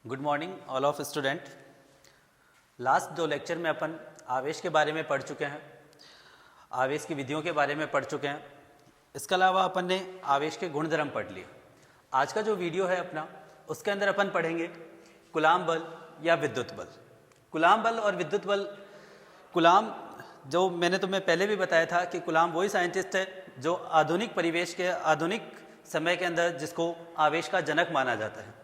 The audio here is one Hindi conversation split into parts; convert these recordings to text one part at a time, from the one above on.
Good morning all of student. Last दो लेक्चर में अपन आवेश के बारे में पढ़ चुके हैं, आवेश की विधियों के बारे में पढ़ चुके हैं। इसके अलावा अपन ने आवेश के गुणधर्म पढ़ लिए। आज का जो वीडियो है अपना, उसके अंदर अपन पढ़ेंगे कूलाम बल या विद्युत बल। कूलाम बल और विद्युत बल। कूलाम, जो मैंने तुम्हें पहले भी बताया था कि कूलाम वही साइंटिस्ट है जो आधुनिक परिवेश के, आधुनिक समय के अंदर जिसको आवेश का जनक माना जाता है।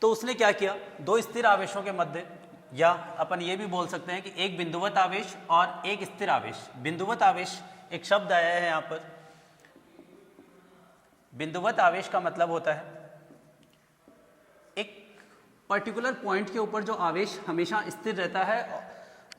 तो उसने क्या किया, दो स्थिर आवेशों के मध्य, या अपन ये भी बोल सकते हैं कि एक बिंदुवत आवेश और एक स्थिर आवेश। बिंदुवत आवेश एक शब्द आया है यहाँ पर। बिंदुवत आवेश का मतलब होता है एक पर्टिकुलर पॉइंट के ऊपर जो आवेश हमेशा स्थिर रहता है,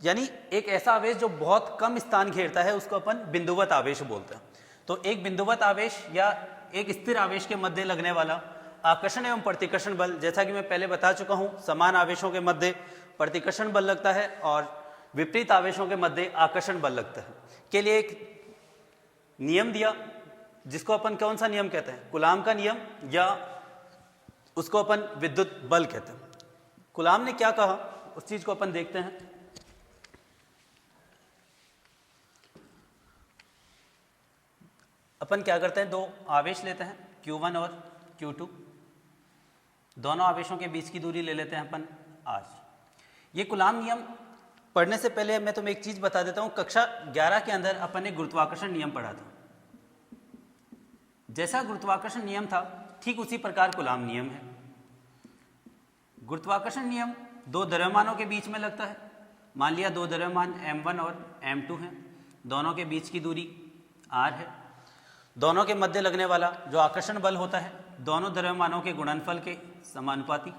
यानी एक ऐसा आवेश जो बहुत कम स्थान घेरता है, उसको अपन बिंदुवत आवेश बोलते हैं। तो एक बिंदुवत आवेश या एक स्थिर आवेश के मध्य लगने वाला आकर्षण एवं प्रतिकर्षण बल, जैसा कि मैं पहले बता चुका हूं, समान आवेशों के मध्य प्रतिकर्षण बल लगता है और विपरीत आवेशों के मध्य आकर्षण बल लगता है। के लिए एक नियम दिया जिसको अपन कौन सा नियम कहते हैं, कूलाम का नियम, या उसको अपन विद्युत बल कहते हैं। कूलाम ने क्या कहा उस चीज को अपन देखते हैं। अपन क्या करते हैं, दो आवेश लेते हैं Q1 और Q2। दोनों आवेशों के बीच की दूरी ले लेते हैं अपन r। ये कूलाम नियम पढ़ने से पहले मैं तुम्हें एक चीज बता देता हूं। कक्षा 11 के अंदर अपन ने गुरुत्वाकर्षण नियम पढ़ा था। जैसा गुरुत्वाकर्षण नियम था ठीक उसी प्रकार कूलाम नियम है। गुरुत्वाकर्षण नियम दो द्रव्यमानों के बीच में लगता है। मान लिया दो द्रव्यमान m1 और m2 हैं, दोनों के बीच की दूरी r है। दोनों के मध्य लगने वाला जो आकर्षण बल होता है दोनों द्रव्यमानों के गुणनफल के समानुपाती,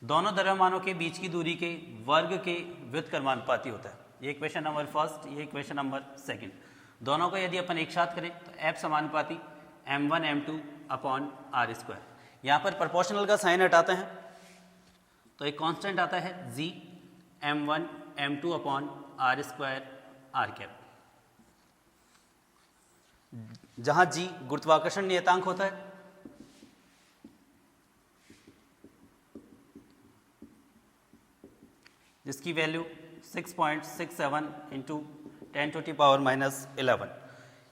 दोनों द्रव्यमानों के बीच की दूरी के वर्ग के व्युत्क्रमानुपाती होता है। ये इक्वेशन नंबर फर्स्ट, ये इक्वेशन नंबर सेकंड। दोनों को यदि अपन एक साथ करें तो F समानुपाती m1 m2 upon r square. यहाँ पर प्रोपोर्शनल का साइन हटाते हैं तो एक कांस्टेंट आता है g m1 m2 upon r square r cap, जहां g गुरुत्वाकर्षण नियतांक होता है, जिसकी वैल्यू 6.67 इंटू 10⁻⁻11।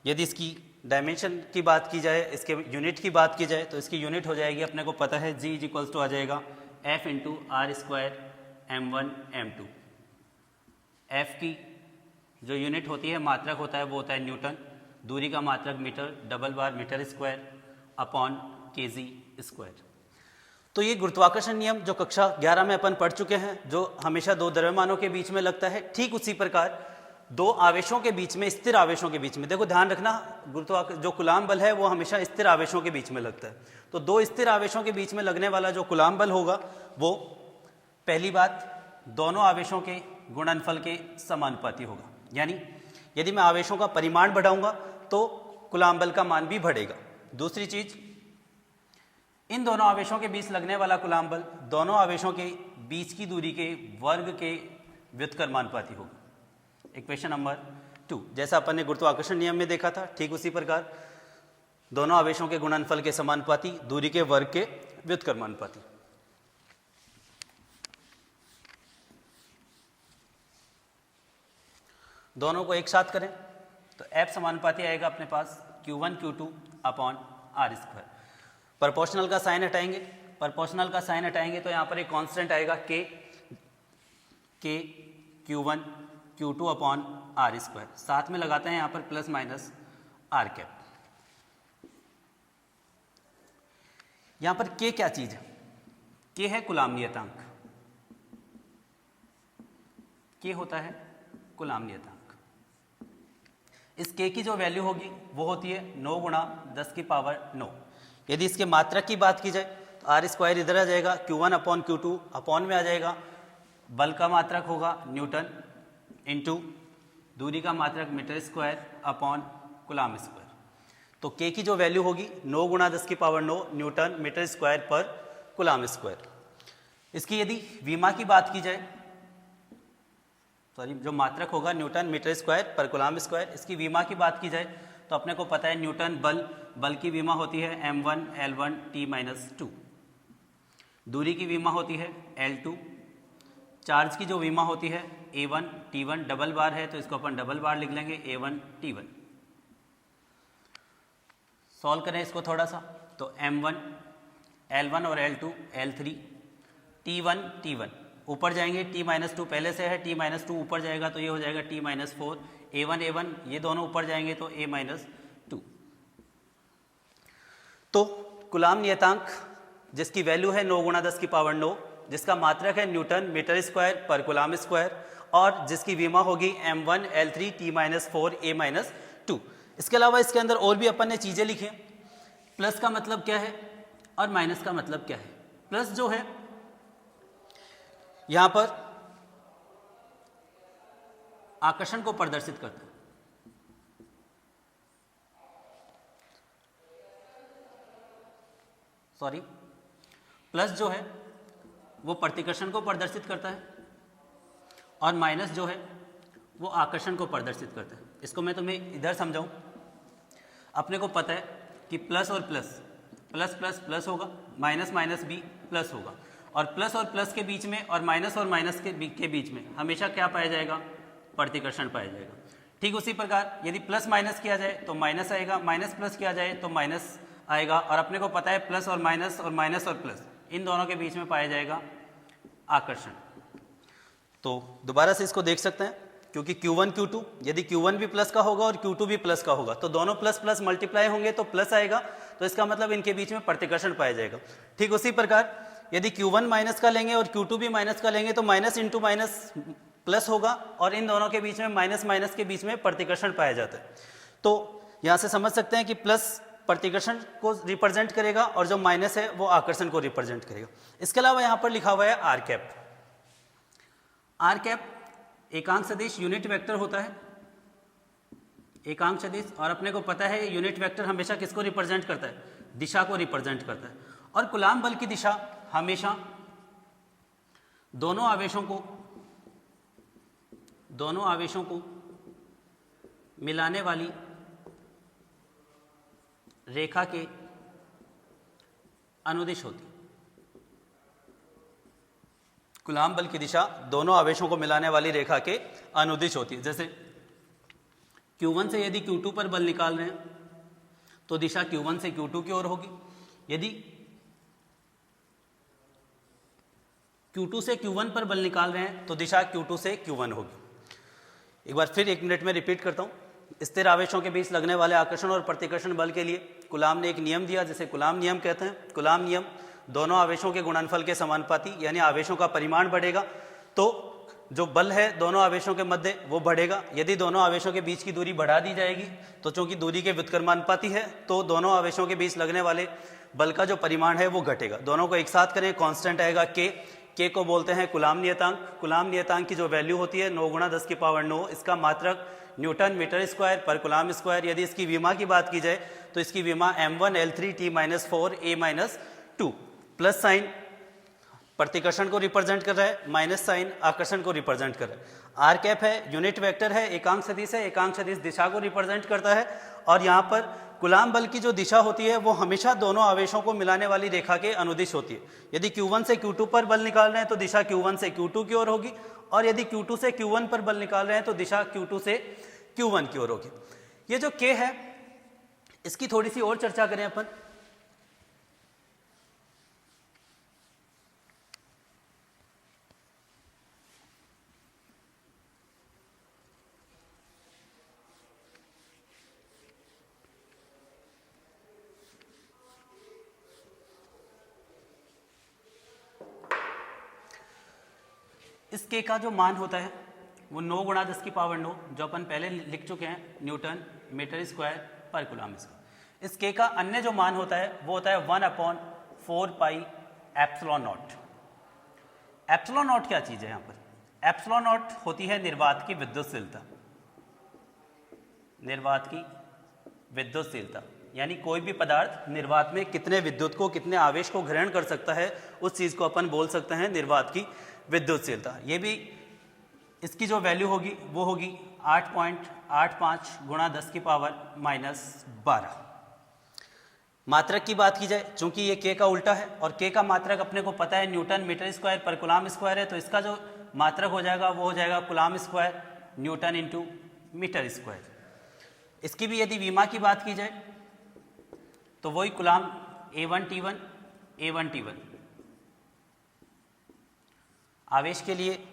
यदि इसकी डायमेंशन की बात की जाए, इसके यूनिट की बात की जाए, तो इसकी यूनिट हो जाएगी, अपने को पता है g इक्वल्स टू आ जाएगा f into r square m1 m2। f की जो यूनिट होती है, मात्रक होता है, वो होता है न्यूटन। दूरी का मात्रक मीटर, डबल बार metre square upon kg square. तो ये गुरुत्वाकर्षण नियम जो कक्षा 11 में अपन पढ़ चुके हैं, जो हमेशा दो द्रव्यमानों के बीच में लगता है, ठीक उसी प्रकार दो आवेशों के बीच में, स्थिर आवेशों के बीच में, देखो ध्यान रखना, जो कूलाम बल है वो हमेशा स्थिर आवेशों के बीच में लगता है। तो दो स्थिर आवेशों के बीच में लगने वाला जो कूलाम बल होगा, वो पहली बात दोनों आवेशों के गुणनफल के समानुपाती होगा। यानी यदि मैं आवेशों का परिमाण बढ़ाऊंगा तो कूलाम बल का मान भी बढ़ेगा। दूसरी चीज, इन दोनों आवेशों के बीच लगने वाला कूलाम बल दोनों आवेशों के बीच की दूरी के वर्ग के व्युत्क्रमानुपाती होगा। इक्वेशन नंबर 2, जैसा अपन ने गुरुत्वाकर्षण नियम में देखा था, ठीक उसी प्रकार दोनों आवेशों के गुणनफल के समानुपाती, दूरी के वर्ग के व्युत्क्रमानुपाती। दोनों को एक साथ करें तो F समानुपाती आएगा अपने पास Q1 Q2 upon r square. Proportional का साइन हटाएंगे, प्रोपोर्शनल का साइन हटाएंगे तो यहाँ पर एक कांस्टेंट आएगा k Q1 Q2 upon r square. साथ में लगाते हैं यहाँ पर प्लस माइनस r कैप। यहाँ पर k क्या चीज है, k है कूलाम नियतांक। k होता है कूलाम नियतांक। इस k की जो वैल्यू होगी वो होती है 9 गुणा 10 की पावर 9। यदि इसके मात्रक की बात की जाए तो r स्क्वायर इधर आ जाएगा, Q1 अपॉन Q2 अपॉन में आ जाएगा, बल का मात्रक होगा न्यूटन इंटू दूरी का मात्रक metre square upon coulomb square. तो k की जो वैल्यू होगी 9 गुणा 10 की पावर 9 न्यूटन मीटर स्क्वायर पर कूलाम स्क्वायर। इसकी यदि विमा की बात की जाए, जो मात्रक होगा न्यूटन मीटर स्क्वायर पर कूलाम स्क्वायर, इसकी विमा की बात की जाए तो अपने को पता है न्यूटन बल की विमा होती है m1 L1 T-2। दूरी की विमा होती है L2, चार्ज की जो विमा होती है A1 T1, डबल बार है तो इसको अपन डबल बार लिख लेंगे A1 T1। सॉल्व करें इसको थोड़ा सा, तो M1 L1 और L2 L3, T1 T1 ऊपर जाएंगे, T-2 पहले से है, T-2 ऊपर जाएगा तो ये हो जाएगा T-4, A1 A1 ये दोनों ऊपर जाएंगे तो A-2। तो कूलाम नियतांक जिसकी वैल्यू है 9 × 10⁻⁹, जिसका मात्रक है न्यूटन मीटर स्क्वायर पर कूलाम स्क्वायर, और जिसकी विमा होगी M1 L3 T-4 A-2। इसके अलावा इसके अंदर और भी अपन ने चीज़ें लिखी हैं। प्लस का मतलब क्या है और माइनस का मतलब क्या है। प्लस जो है यहां पर आकर्षण को प्रदर्शित करता है, प्लस जो है वो प्रतिकर्षण को प्रदर्शित करता है, और माइनस जो है वो आकर्षण को प्रदर्शित करता है। इसको मैं तुम्हें इधर समझाऊं। अपने को पता है कि प्लस और प्लस, प्लस प्लस प्लस होगा, माइनस माइनस भी प्लस होगा, और प्लस के बीच में और माइनस के बीच में हमेशा क्या पाया जाएगा, प्रतिकर्षण पाया जाएगा। ठीक उसी प्रकार यदि प्लस माइनस किया जाए तो माइनस आएगा, माइनस प्लस किया जाए तो माइनस आएगा, और अपने को पता है प्लस और माइनस और प्लस इन दोनों के बीच में पाया जाएगा आकर्षण। तो दोबारा से इसको देख सकते हैं, क्योंकि Q1 Q2 यदि Q1 भी प्लस का होगा और Q2 भी प्लस का होगा तो दोनों प्लस प्लस मल्टीप्लाई होंगे तो प्लस आएगा, तो इसका मतलब इनके बीच में प्रतिकर्षण पाया जाएगा। ठीक उसी प्रकार यदि Q1 माइनस का लेंगे और Q2 भी माइनस का लेंगे तो माइनस इंटू माइनस प्लस होगा, और इन दोनों के बीच में माइनस के बीच में प्रतिकर्षण पाया जाता है। तो यहाँ से समझ सकते हैं कि प्लस प्रतिकर्षण को रिप्रेजेंट करेगा और जो माइनस है वो आकर्षण को रिप्रेजेंट करेगा। इसके अलावा यहाँ पर लिखा हुआ है आर कैप। आर कैप एकांक सदिश यूनिट वेक्टर होता है, एकांक सदिश, और अपने को पता है यूनिट वेक्टर हमेशा किसको रिप्रेजेंट करता है, दिशा को रिप्रेजेंट करता है। और कूलाम बल की दिशा हमेशा दोनों आवेशों को मिलाने वाली रेखा के अनुदिश होती है। कूलाम बल की दिशा दोनों आवेशों को मिलाने वाली रेखा के अनुदिश होती है। जैसे Q1 से यदि Q2 पर बल निकाल रहे हैं तो दिशा Q1 से Q2 की ओर होगी, यदि Q2 से Q1 पर बल निकाल रहे हैं तो दिशा Q2 से Q1 होगी। एक बार फिर 1 मिनट में रिपीट करता हूँ। स्थिर आवेशों के बीच लगने वाले आकर्षण और प्रतिकर्षण बल के लिए कूलाम ने एक नियम दिया जिसे कूलाम नियम कहते हैं। कूलाम नियम दोनों आवेशों के गुणनफल के समानुपाती, यानी आवेशों का परिमाण बढ़ेगा तो जो बल है दोनों आवेशों के मध्य वो बढ़ेगा। यदि दोनों आवेशों के बीच की दूरी बढ़ा दी जाएगी तो चूंकि दूरी के व्युत्क्रमानुपाती है तो दोनों आवेशों के बीच लगने वाले बल का जो परिमाण है वो घटेगा। दोनों को एक साथ करें, कांस्टेंट आएगा के को बोलते हैं कूलाम नियतांक। कूलाम नियतांक की जो वैल्यू होती है 9 × 10⁻⁹, इसका मात्रक न्यूटन मीटर स्क्वायर पर कूलाम स्क्वायर। यदि इसकी विमा की बात की जाए तो इसकी विमा M1 L3 T-4 A-2। Plus sign प्रतिकर्षण को रिप्रेजेंट कर रहा है, माइनस साइन आकर्षण को रिप्रेजेंट कर रहा है। आर कैप है, यूनिट वेक्टर है, एकांक सदिश है, एकांक सदिश दिशा को रिप्रेजेंट करता है। और यहाँ पर कूलाम बल की जो दिशा होती है वो हमेशा दोनों आवेशों को मिलाने वाली रेखा के अनुदिश होती है। यदि Q1 से Q2 पर बल निकाल रहे हैं तो दिशा Q1 से Q2 की ओर होगी, और यदि Q2 से Q1 पर बल निकाल रहे हैं तो दिशा Q2 से Q1 की ओर होगी। ये जो K है इसकी थोड़ी सी और चर्चा करें अपन। इस K का जो मान होता है वो 9 × 10⁻⁹, जो अपन पहले लिख चुके हैं, न्यूटन मीटर स्क्वायर पर कूलाम स्क्वायर। इस K का अन्य जो मान होता है वो होता है 1/4 pi epsilon not. Epsilon not क्या चीज़ है यहाँ पर? एप्सिलॉन नॉट होती है निर्वात की विद्युतशीलता। निर्वात की विद्युतशीलता यानी कोई भी पदार्थ निर्वात में कितने विद्युत को, कितने आवेश को ग्रहण कर सकता है, उस चीज़ को अपन बोल सकते हैं निर्वात की विद्युतशीलता। ये भी इसकी जो वैल्यू होगी वो होगी 8.85 × 10⁻⁻12। मात्रक की बात की जाए, चूंकि ये k का उल्टा है और k का मात्रक अपने को पता है न्यूटन मीटर स्क्वायर पर कूलाम स्क्वायर है, तो इसका जो मात्रक हो जाएगा वो हो जाएगा coulomb square newton into metre square. इसकी भी यदि विमा की बात की जाए तो वही कूलाम A1T1 आवेश के लिए,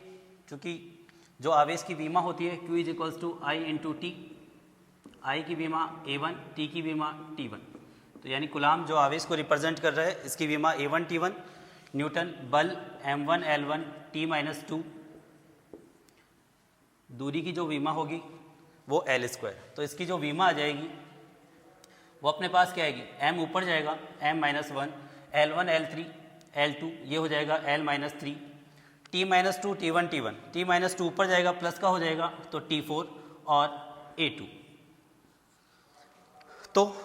चूंकि जो आवेश की विमा होती है Q is to I into T, I की विमा A1, T की विमा T1, तो यानी कूलाम जो आवेश को रिप्रेजेंट कर रहा है इसकी विमा A1T1, न्यूटन बल M1L1 T-2, दूरी की जो विमा होगी वो L स्क्वायर। तो इसकी जो विमा आ जाएगी वो अपने पास क्या आएगी, M ऊपर जाएगा M-1, L1 L3 L2 ये हो जाएगा L-3, T-2 T1 ऊपर जाएगा प्लस का हो जाएगा तो T4 और A2। तो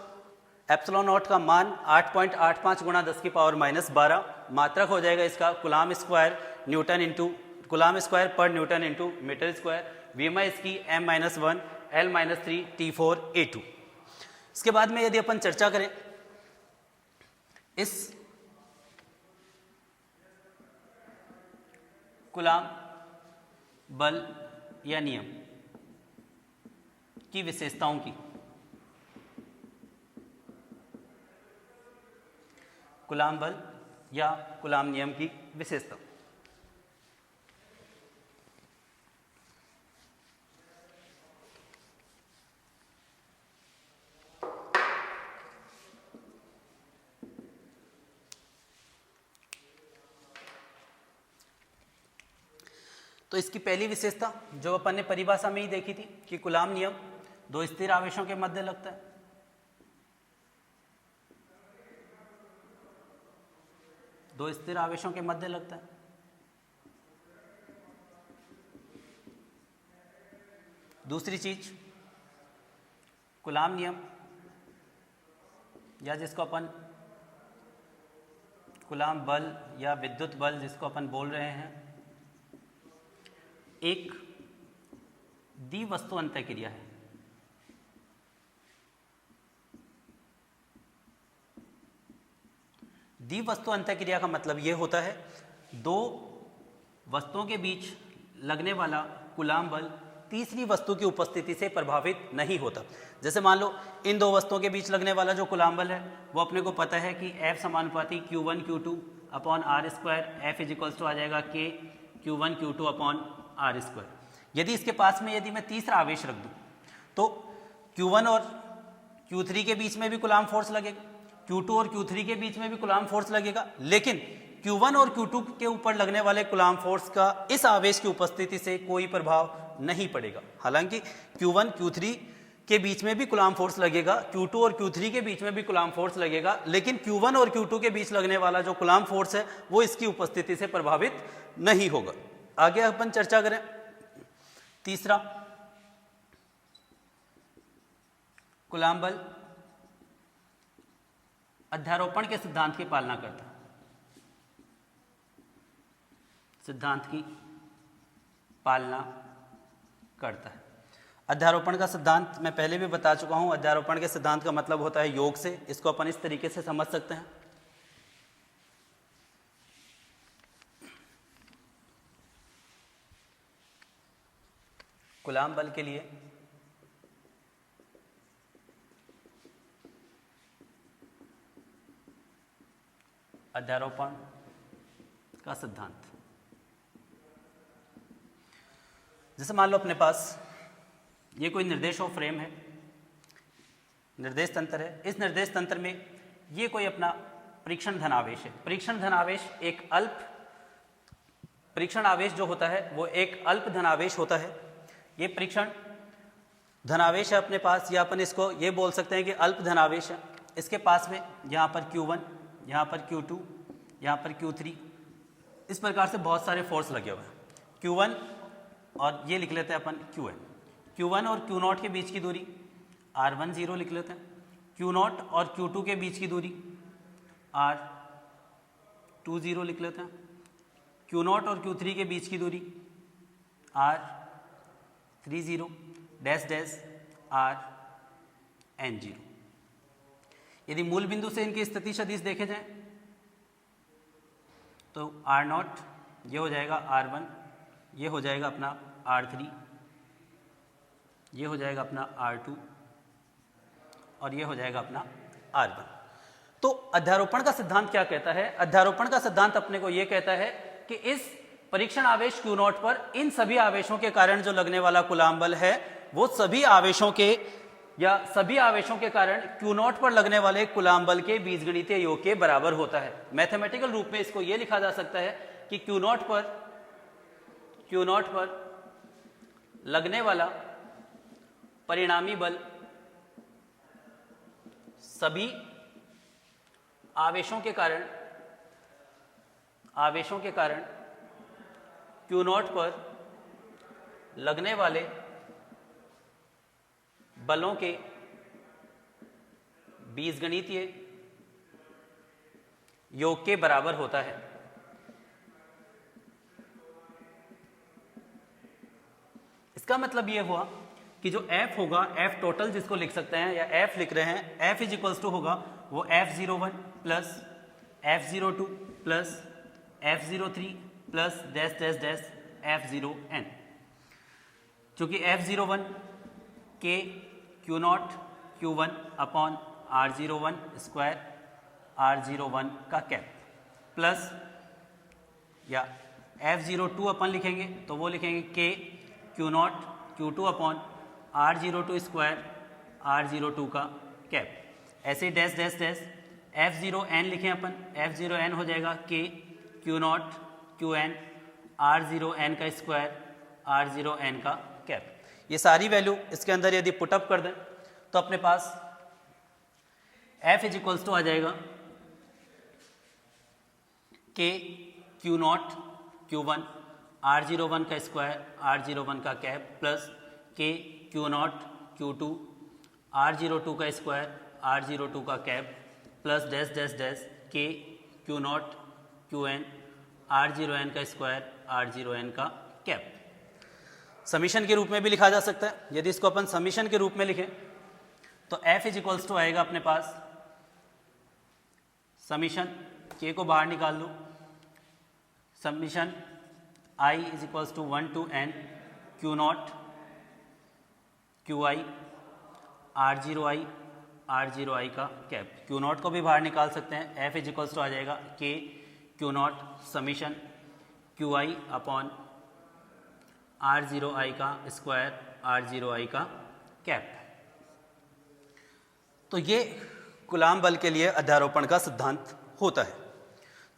एप्सिलॉन नॉट का मान 8.85 गुणा 10 की पावर -12 मात्रक हो जाएगा इसका coulomb square newton into coulomb square पर न्यूटन इंटू मीटर स्क्वायर। विमा इसकी M-1 L-3 T4 A2। इसके बाद में यदि अपन चर्चा करें इस कूलाम बल या नियम की विशेषताओं की, कूलाम बल या कूलाम नियम की विशेषता। तो इसकी पहली विशेषता जो अपन ने परिभाषा में ही देखी थी कि कूलाम नियम दो स्थिर आवेशों के मध्य लगता है। दो स्थिर आवेशों के मध्य लगता है। दूसरी चीज कूलाम नियम या जिसको अपन कूलाम बल या विद्युत बल जिसको अपन बोल रहे हैं, एक द्विवस्तु अंतःक्रिया है। द्विवस्तु अंतःक्रिया का मतलब यह होता है दो वस्तुओं के बीच लगने वाला कूलाम बल तीसरी वस्तु की उपस्थिति से प्रभावित नहीं होता। जैसे मान लो इन दो वस्तुओं के बीच लगने वाला जो कूलाम बल है वो अपने को पता है कि F समानुपाती Q1 Q2 upon R square, F is equals to आ जाएगा K Q1 Q2 upon R square. यदि इसके पास में यदि मैं तीसरा आवेश रख दूं तो Q1 और Q3 के बीच में भी कूलाम फोर्स लगेगा, Q2 और Q3 के बीच में भी कूलाम फोर्स लगेगा, लेकिन Q1 और Q2 के ऊपर लगने वाले कूलाम फोर्स का इस आवेश की उपस्थिति से कोई प्रभाव नहीं पड़ेगा। हालांकि Q1 Q3 के बीच में भी कूलाम फोर्स लगेगा, Q2 और Q3 के बीच में भी कूलाम फोर्स लगेगा, लेकिन Q1 और Q2 के बीच लगने वाला जो कूलाम फोर्स है वो इसकी उपस्थिति से प्रभावित नहीं होगा। आगे अपन चर्चा करें। तीसरा, कूलाम बल अध्यारोपण के सिद्धांत की पालना करता है। सिद्धांत की पालना करता है। अध्यारोपण का सिद्धांत मैं पहले भी बता चुका हूं। अध्यारोपण के सिद्धांत का मतलब होता है योग से। इसको अपन इस तरीके से समझ सकते हैं। कूलाम बल के लिए अध्यारोपण का सिद्धांत, जैसे मान लो अपने पास ये कोई निर्देशों फ्रेम है, निर्देश तंत्र है। इस निर्देश तंत्र में ये कोई अपना परीक्षण धनावेश है। परीक्षण धनावेश एक अल्प परीक्षण आवेश जो होता है वो एक अल्प धनावेश होता है। ये परीक्षण धनावेश है अपने पास, या अपन इसको ये बोल सकते हैं कि अल्प धनावेश है। इसके पास में यहाँ पर Q1, यहाँ पर Q2, यहाँ पर Q3, इस प्रकार से बहुत सारे फोर्स लगे हुए हैं। Q1 और ये लिख लेते हैं अपन Qn। Q1 और Q0 के बीच की दूरी R10 लिख लेते हैं। Q0 और Q2 के बीच की दूरी R20 लिख लेते हैं। Q0 और Q3 के बीच की दूरी R30 dash dash R N0। यदि मूल बिंदु से इनकी स्थिति सदिश देखे जाएं तो R0 ये हो जाएगा R1, ये हो जाएगा अपना R3, ये हो जाएगा अपना R2 और ये हो जाएगा अपना R1। तो अध्यारोपण का सिद्धांत क्या कहता है? अध्यारोपण का सिद्धांत अपने को यह कहता है कि इस परीक्षण आवेश Q0 पर इन सभी आवेशों के कारण जो लगने वाला कूलाम बल है वो सभी आवेशों के कारण Q0 पर लगने वाले कूलाम बल के बीजगणितीय योग के बराबर होता है। मैथमेटिकल रूप में इसको यह लिखा जा सकता है कि Q0 पर लगने वाला परिणामी बल सभी आवेशों के कारण Q0 पर लगने वाले बलों के बीजगणितीय योग के बराबर होता है। इसका मतलब यह हुआ कि जो F होगा, F टोटल जिसको लिख सकते हैं या F लिख रहे हैं, F इज इक्वल्स टू होगा वो F01 plus F02 plus F03 plus dash dash dash F0n, चूंकि F01 के Q0 Q1 upon R01 square R01 का कैप प्लस या F02 अपन लिखेंगे तो वो लिखेंगे K Q0 Q2 upon R02 square R02 का कैप। ऐसे डैश डैश डैश F0n लिखें अपन, F0n हो जाएगा K Q0 Qn R0n का स्क्वायर R0n का कैप। ये सारी वैल्यू इसके अंदर यदि पुटअप कर दें तो अपने पास F इज इक्वल्स टू आ जाएगा K Q0 Q1 R01 का स्क्वायर R01 का cap plus K Q0 Q2 R02 का स्क्वायर R02 का cap plus dash dash dash K Q0 Qn R0n का स्क्वायर R0n का कैप। समीशन के रूप में भी लिखा जा सकता है। यदि इसको अपन समीशन के रूप में लिखें तो F इज इक्वल्स टू आएगा अपने पास समीशन K को बाहर निकाल लो, summation I is equals to 1 to n Q0 Qi R0i का कैप। Q0 को भी बाहर निकाल सकते हैं। F इज इक्वल्स टू आ जाएगा K Q0 summation Qi upon R0i का स्क्वायर R0i का कैप। तो ये कूलाम बल के लिए अध्यारोपण का सिद्धांत होता है।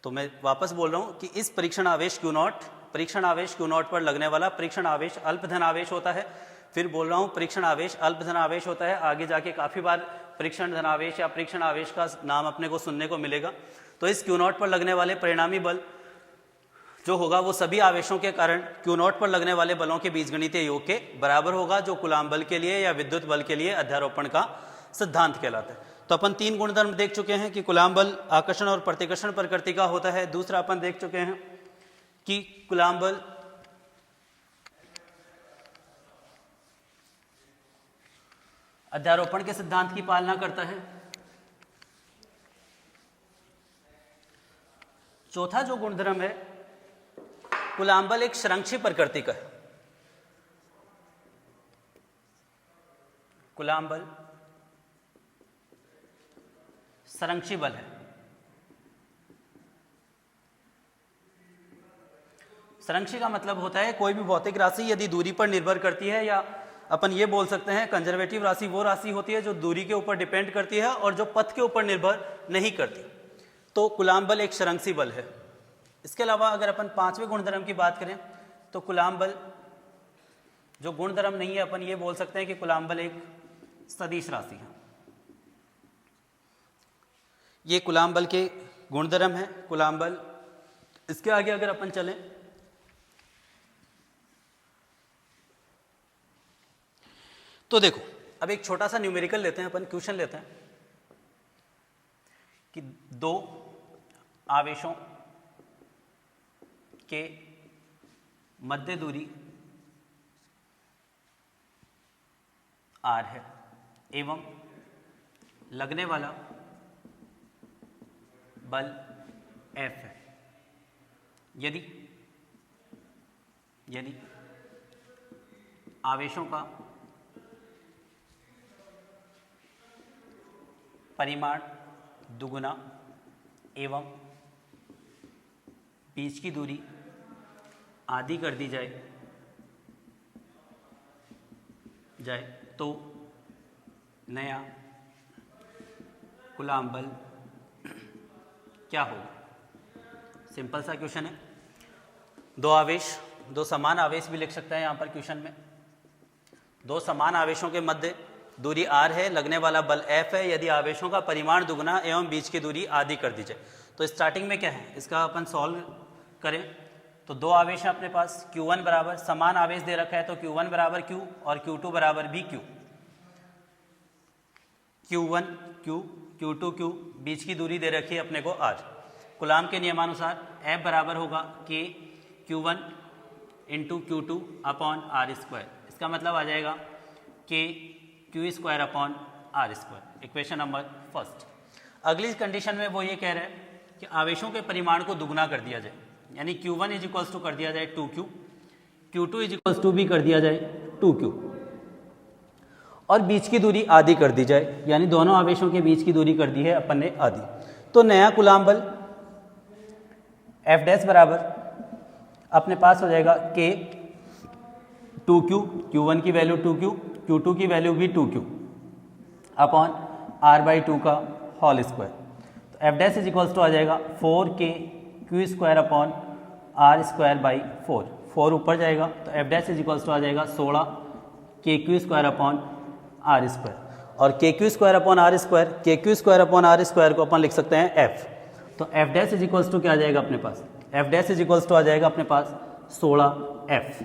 तो मैं वापस बोल रहा हूँ कि इस परीक्षण आवेश Q0 पर लगने वाला परीक्षण आवेश अल्प धनावेश होता है। फिर बोल रहा हूँ परीक्षण आवेश अल्प धनावेश होता है। आगे जाके काफ़ी बार परीक्षण धनावेश या परीक्षण आवेश का नाम अपने को सुनने को मिलेगा। तो इस Q0 पर लगने वाले परिणामी बल जो होगा वो सभी आवेशों के कारण Q0 पर लगने वाले बलों के बीजगणितीय योग के बराबर होगा, जो कूलाम बल के लिए या विद्युत बल के लिए अध्यारोपण का सिद्धांत कहलाता है। तो अपन 3 गुणधर्म देख चुके हैं कि कूलाम बल आकर्षण और प्रतिकर्षण प्रकृति का होता है। दूसरा अपन देख चुके हैं कि कूलाम बल अध्यारोपण के सिद्धांत की पालना करता है। चौथा जो गुणधर्म है, कूलाम बल एक संरक्षी प्रकृति का है। कूलाम बल संरक्षी बल है। संरक्षी का मतलब होता है कोई भी भौतिक राशि यदि दूरी पर निर्भर करती है, या अपन ये बोल सकते हैं कंजर्वेटिव राशि वो राशि होती है जो दूरी के ऊपर डिपेंड करती है और जो पथ के ऊपर निर्भर नहीं करती, तो कूलाम बल एक संरक्षी बल है। इसके अलावा अगर अपन 5वें गुणधर्म की बात करें तो कूलाम बल जो गुणधर्म नहीं है, अपन ये बोल सकते हैं कि कूलाम बल एक सदिश राशि है। ये कूलाम बल के गुणधर्म है कूलाम बल। इसके आगे अगर अपन चलें तो देखो, अब एक छोटा सा न्यूमेरिकल लेते हैं, अपन क्वेश्चन लेते हैं कि 2 आवेशों के मध्य दूरी r है एवं लगने वाला बल F है। यदि आवेशों का परिमाण दुगुना एवं बीच की दूरी आधी कर दी जाए तो नया कूलाम बल क्या होगा। सिंपल सा क्वेश्चन है। दो समान आवेश भी लिख सकते हैं यहाँ पर क्वेश्चन में। दो समान आवेशों के मध्य दूरी r है, लगने वाला बल F है यदि आवेशों का परिमाण दुगना एवं बीच की दूरी आधी कर दी जाए। तो स्टार्टिंग में क्या है, इसका अपन सॉल्व करें तो दो आवेश है अपने पास, Q1 बराबर, समान आवेश दे रखा है तो Q1 बराबर Q और Q2 बराबर भी Q। Q1 Q, Q2 Q, बीच की दूरी दे रखी है अपने को R। कूलाम के नियमानुसार F बराबर होगा K Q1 into Q2 upon R square. इसका मतलब आ जाएगा K Q square upon R square. Equation number first. अगली कंडीशन में वो ये कह रहे हैं कि आवेशों के परिमाण को दुगना कर दिया जाए, यानी Q1 इज इक्वल्स टू कर दिया जाए 2Q, Q2 is equals to भी कर दिया जाए 2Q और बीच की दूरी आधी कर दी जाए, यानी दोनों आवेशों के बीच की दूरी कर दी है अपन ने आधी। तो नया कूलाम बल F डैश बराबर अपने पास हो जाएगा K 2Q, Q1 की वैल्यू 2Q, Q2 की वैल्यू भी 2Q अपॉन R/2 का होल स्क्वायर। तो F dash is equals to आ जाएगा 4K Q square upon R square by 4। 4 ऊपर जाएगा तो F dash is equals to आ जाएगा 16 KQ square upon R square. और KQ square upon R square, KQ square upon R square को अपन लिख सकते हैं F। तो F dash is equals to क्या आ जाएगा अपने पास, F dash is equals to आ जाएगा अपने पास 16F।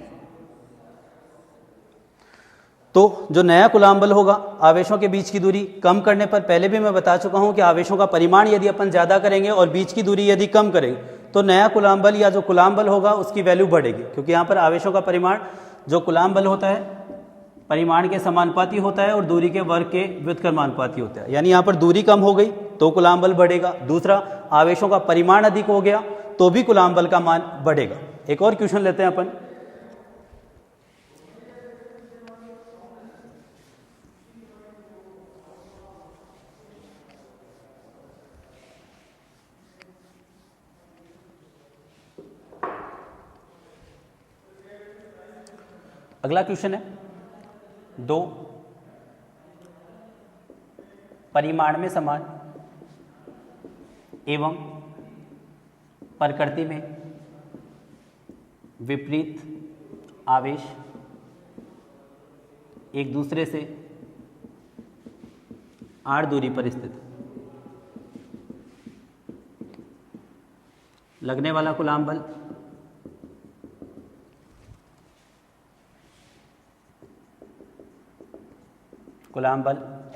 तो जो नया कूलाम बल होगा आवेशों के बीच की दूरी कम करने पर, पहले भी मैं बता चुका हूं कि आवेशों का परिमाण यदि अपन ज़्यादा करेंगे और बीच की दूरी यदि कम करेंगे तो नया कूलाम बल या जो कूलाम बल होगा उसकी वैल्यू बढ़ेगी, क्योंकि यहाँ पर आवेशों का परिमाण जो कूलाम बल होता है परिमाण के समानुपाती होता है और दूरी के वर्ग के व्युत्क्रमानुपाती होता है। यानी यहाँ पर दूरी कम हो गई तो कूलाम बल बढ़ेगा, दूसरा आवेशों का परिमाण अधिक हो गया तो भी कूलाम बल का मान बढ़ेगा। एक और क्वेश्चन लेते हैं अपन। अगला क्वेश्चन है, दो परिमाण में समान एवं प्रकृति में विपरीत आवेश एक दूसरे से r दूरी पर स्थित है। लगने वाला कूलाम बल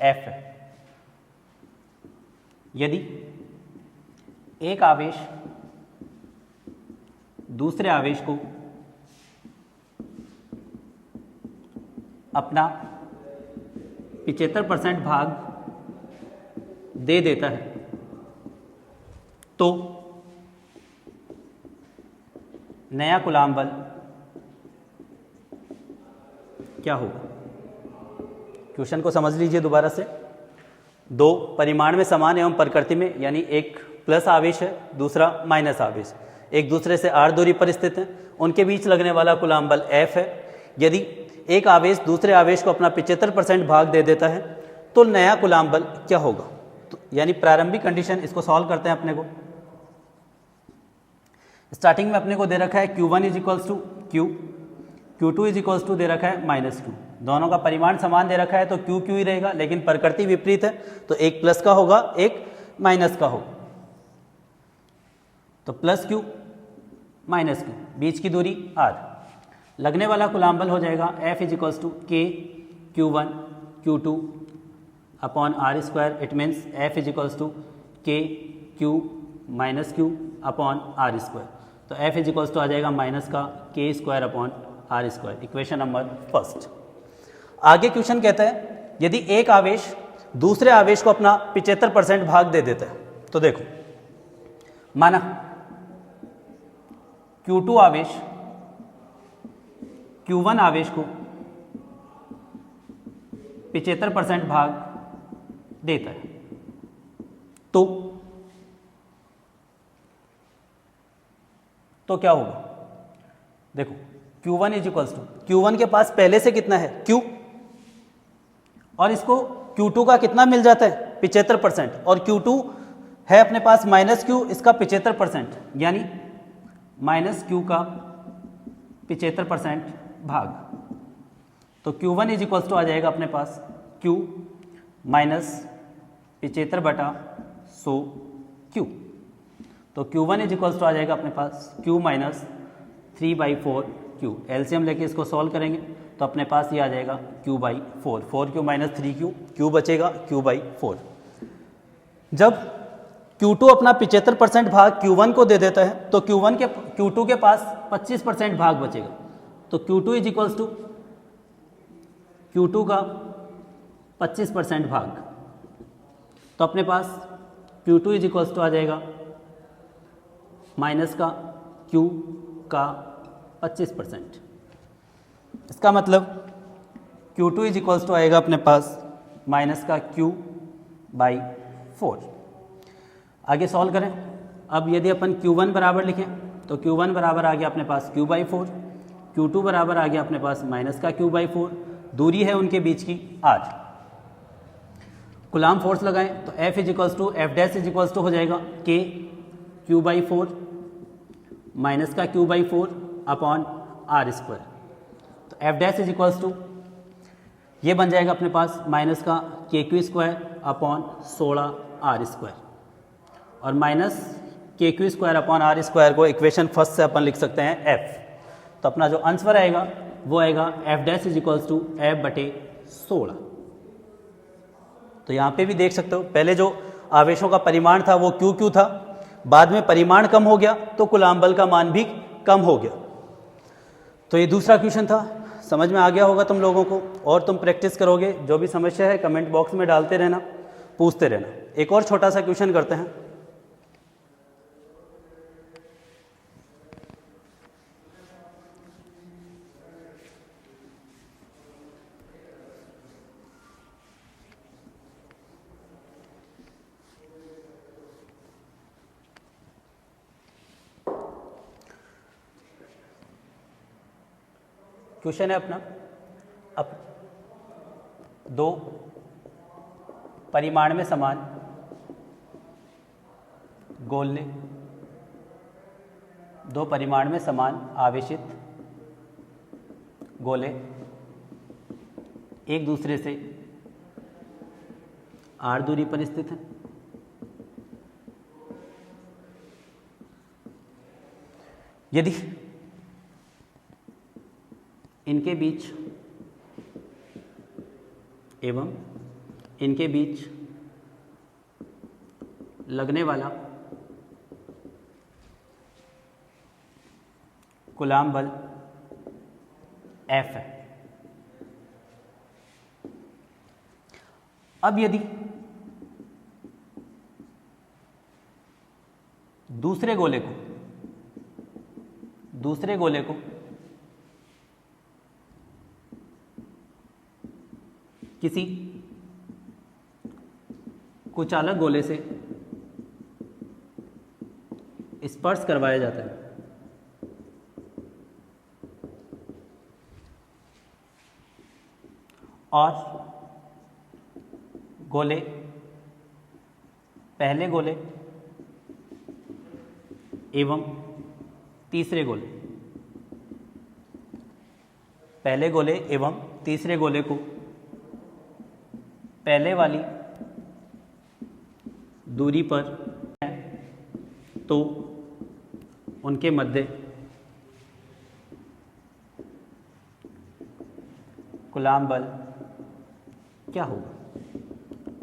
F है। यदि एक आवेश दूसरे आवेश को अपना 75% भाग दे देता है तो नया कूलाम बल क्या होगा। क्वेश्चन को समझ लीजिए दोबारा से। दो परिमाण में समान एवं प्रकृति में, यानी एक प्लस आवेश है दूसरा माइनस आवेश, एक दूसरे से r दूरी पर स्थित हैं, उनके बीच लगने वाला कूलाम बल F है। यदि एक आवेश दूसरे आवेश को अपना 75% भाग दे देता है तो नया कूलाम बल क्या होगा। तो यानी प्रारंभिक कंडीशन, इसको सॉल्व करते हैं अपने को। स्टार्टिंग में अपने को दे रखा है Q1 is equals to Q, Q2 is equals to दे रखा है -Q। दोनों का परिमाण समान दे रखा है तो Q ही रहेगा, लेकिन प्रकृति विपरीत है तो एक प्लस का होगा एक माइनस का होगा। तो +Q -Q, बीच की दूरी r। लगने वाला कूलाम बल हो जाएगा F is equals to K Q1 Q2 upon R square. It means F is equals to K Q -Q upon R square. तो F इज इक्वल्स टू आ जाएगा माइनस का K square upon R square. Equation number first. आगे क्वेश्चन कहता है यदि एक आवेश दूसरे आवेश को अपना 75% भाग दे देता है। तो देखो माना Q2 आवेश Q1 आवेश को 75% भाग देता है, तो क्या होगा? देखो Q1 is equals to, Q1 के पास पहले से कितना है Q, और इसको Q2 का कितना मिल जाता है 75%, और Q2 है अपने पास माइनस Q, इसका 75%, यानी माइनस Q का 75% भाग। तो Q1 इज इक्वल्स टू आ जाएगा अपने पास Q माइनस 75/100 Q। तो Q1 इज इक्वल्स टू आ जाएगा अपने पास Q माइनस 3/4 Q। एलसीएम लेके इसको सॉल्व करेंगे तो अपने पास ये आ जाएगा Q/4, 4Q minus 3Q, Q बचेगा Q/4। जब Q2 अपना 75% भाग Q1 को दे देता है तो Q2 के पास 25% भाग बचेगा। तो Q2 is equals to Q2 का 25% भाग, तो अपने पास Q2 इज इक्वल्स टू आ जाएगा माइनस का Q का 25%। इसका मतलब Q2 इज इक्वल्स टू आएगा अपने पास माइनस का Q/4। आगे सॉल्व करें। अब यदि अपन Q1 बराबर लिखें तो Q1 बराबर आ गया अपने पास Q/4, Q2 बराबर आ गया अपने पास माइनस का Q/4, दूरी है उनके बीच की R। कूलाम फोर्स लगाएं तो F is equals to F dash is equals to हो जाएगा K Q/4 माइनस का Q/4 अपॉन R²। तो F dash is equals to ये बन जाएगा अपने पास माइनस का KQ² अपॉन 16R², और माइनस KQ² अपॉन R² को इक्वेशन फर्स्ट से अपन लिख सकते हैं F। तो अपना जो आंसर आएगा वो आएगा F dash is equals to F/16। तो यहाँ पे भी देख सकते हो, पहले जो आवेशों का परिमाण था वो Q था, बाद में परिमाण कम हो गया तो कूलाम बल का मान भी कम हो गया। तो ये दूसरा क्वेश्चन था, समझ में आ गया होगा तुम लोगों को, और तुम प्रैक्टिस करोगे। जो भी समस्या है कमेंट बॉक्स में डालते रहना, पूछते रहना। एक और छोटा सा क्वेश्चन करते हैं। क्वेश्चन है अपना, अब दो परिमाण में समान गोले, दो परिमाण में समान आवेशित गोले एक दूसरे से r दूरी पर स्थित हैं। यदि इनके बीच एवं इनके बीच लगने वाला कूलाम बल F है। अब यदि दूसरे गोले को किसी कुचालक गोले से स्पर्श करवाया जाता है और पहले गोले एवं तीसरे गोले को पहले वाली दूरी पर है तो उनके मध्य कूलाम बल क्या होगा।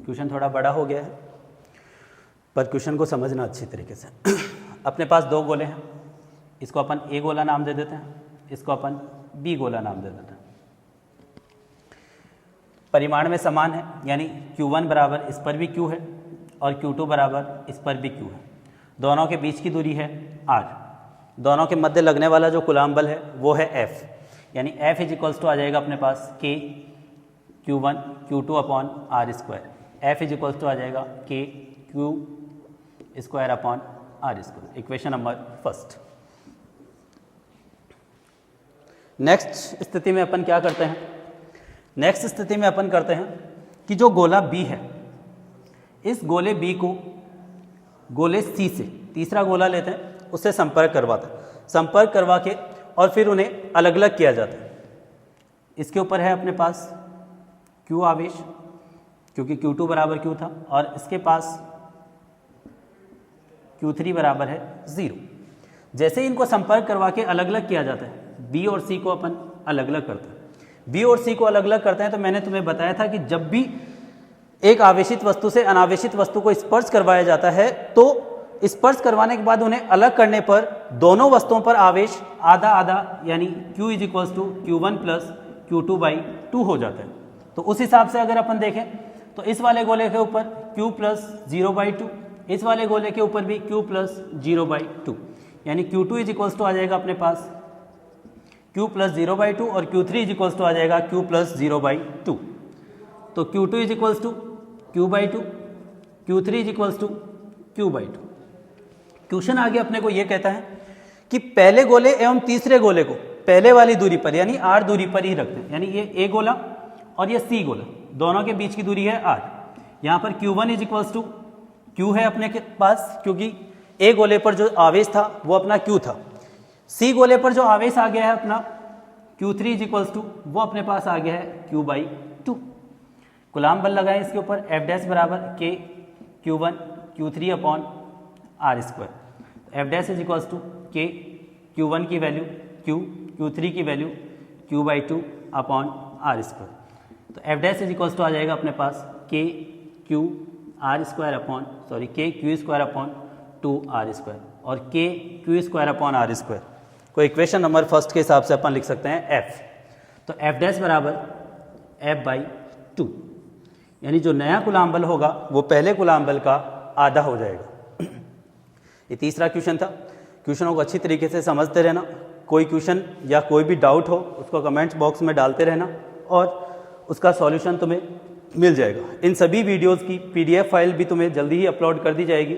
क्वेश्चन थोड़ा बड़ा हो गया है पर क्वेश्चन को समझना अच्छी तरीके से। अपने पास दो गोले हैं, इसको अपन ए गोला नाम दे देते हैं, इसको अपन बी गोला नाम दे देते हैं। परिमाण में समान है, यानी Q1 बराबर इस पर भी Q है और Q2 बराबर इस पर भी Q है। दोनों के बीच की दूरी है r, दोनों के मध्य लगने वाला जो कूलाम बल है वो है F, यानी F इज इक्वल्स टू आ जाएगा अपने पास K Q1 Q2 upon R square, F is equals to आ जाएगा K Q square upon R square, equation number first. Next स्थिति में अपन क्या करते हैं, नेक्स्ट स्थिति में अपन करते हैं कि जो गोला B है, इस गोले B को गोले C से तीसरा गोला लेते हैं, उससे संपर्क करवाते हैं, संपर्क करवा के और फिर उन्हें अलग अलग किया जाता है। इसके ऊपर है अपने पास Q आवेश, क्योंकि Q2 बराबर Q था, और इसके पास Q3 बराबर है 0। जैसे इनको संपर्क करवा के अलग अलग किया जाता है, B और C को अपन अलग अलग करते हैं। B और C को अलग अलग करते हैं तो मैंने तुम्हें बताया था कि जब भी एक आवेशित वस्तु से अनावेशित वस्तु को स्पर्श करवाया जाता है तो स्पर्श करवाने के बाद उन्हें अलग करने पर दोनों वस्तुओं पर आवेश आधा आधा, यानी Q is equals to Q1 plus Q2/2 हो जाता है। तो उस हिसाब से अगर अपन देखें तो इस वाले गोले के ऊपर Q प्लस 0/2, इस वाले गोले के ऊपर भी Q प्लस 0/2, यानी Q2 इज इक्वल्स टू आ जाएगा अपने पास Q प्लस 0/2 और Q3 इज इक्वल्स टू आ जाएगा Q प्लस 0/2। तो Q2 is equals to Q/2, Q3 is equals to Q/2। Question आगे अपने को ये कहता है कि पहले गोले एवं तीसरे गोले को पहले वाली दूरी पर यानी r दूरी पर ही रखते हैं, यानी ये A गोला और ये C गोला, दोनों के बीच की दूरी है r। यहाँ पर Q1 is equals to Q है अपने के पास, क्योंकि A गोले पर जो आवेश था वो अपना Q था। C गोले पर जो आवेश आ गया है अपना Q3 इज इक्वल्स टू, वो अपने पास आ गया है Q/2। कूलाम बल लगाएं इसके ऊपर, F डैश बराबर K Q1 Q3 upon R square. F dash is equals to K Q1 की वैल्यू Q, Q3 की value Q/2 upon R square. तो F dash is equals to आ जाएगा अपने पास K Q R square upon K Q square upon 2R square और K Q square upon R square को इक्वेशन नंबर फर्स्ट के हिसाब से अपन लिख सकते हैं F। तो F डैश बराबर F/2, यानी जो नया कूलाम बल होगा वो पहले कूलाम बल का आधा हो जाएगा। ये तीसरा क्वेश्चन था। क्वेश्चनों को अच्छी तरीके से समझते रहना, कोई क्वेश्चन या कोई भी डाउट हो उसको कमेंट्स बॉक्स में डालते रहना और उसका सॉल्यूशन तुम्हें मिल जाएगा। इन सभी वीडियोस की PDF फाइल भी तुम्हें जल्दी ही अपलोड कर दी जाएगी।